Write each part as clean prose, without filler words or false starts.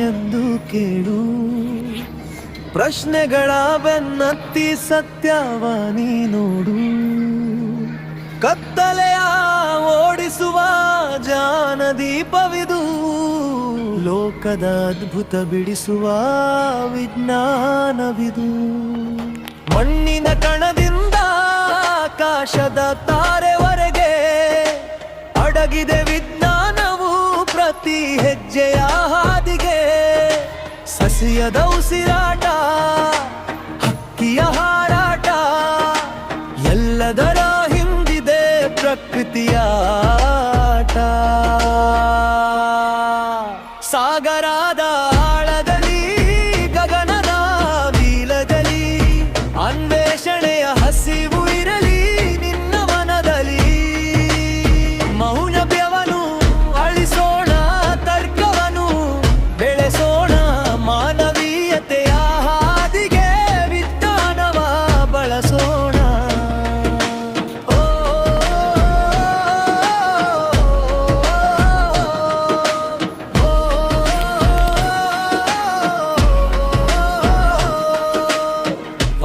ಎಂದು ಕೇಳು. ಪ್ರಶ್ನೆಗಳ ಬೆನ್ನತ್ತಿ ಸತ್ಯವ ನೀ ನೋಡು. ಕತ್ತಲೆಯ ಓಡಿಸುವ ಜಾನದೀಪವಿದು, ಲೋಕದ ಅದ್ಭುತ ಬಿಡಿಸುವ ವಿಜ್ಞಾನವಿದು. ಮಣ್ಣಿನ ಕಣದಿಂದ ಆಕಾಶದ ತಾರೆವರೆಗೆ ಅಡಗಿದೆ ವಿಜ್ಞಾನವು ಪ್ರತಿ ಹೆಜ್ಜೆಯ ಹಾದಿಗೆ. ಸಸಿಯದ ಉಸಿರಾಟ, ಹಕ್ಕಿಯ ಹಾರಾಟ, ಎಲ್ಲದರ ಹಿಂದಿದೆ ಪ್ರಕೃತಿಯ ಆಟ. ಸಾಗರದ ಆಳದಲ್ಲಿ, ಗಗನದ ನೀಲದಲ್ಲಿ, ಅನ್ವೇಷಣೆಯ ಹಸಿವು ಇರಲಿ ನಿನ್ನ ಮನದಲ್ಲಿ. ಮೌನವ್ಯವನ್ನು ಅಳಿಸೋಣ, ತರ್ಕವನ್ನು ಬೆಳೆಸೋಣ, ಮಾನವೀಯತೆಯ ಹಾದಿಗೆ ವಿಜ್ಞಾನವ ಬಳಸೋಣ.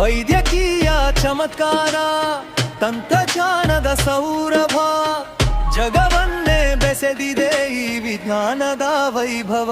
ವೈದ್ಯಕೀಯ ಚಮತ್ಕಾರ, ತಂತ್ರಜ್ಞಾನದ ಸೌರಭ, ಜಗವನ್ನೇ ಬೆಸೆದಿದೆ ಈ ವಿಜ್ಞಾನದ ವೈಭವ.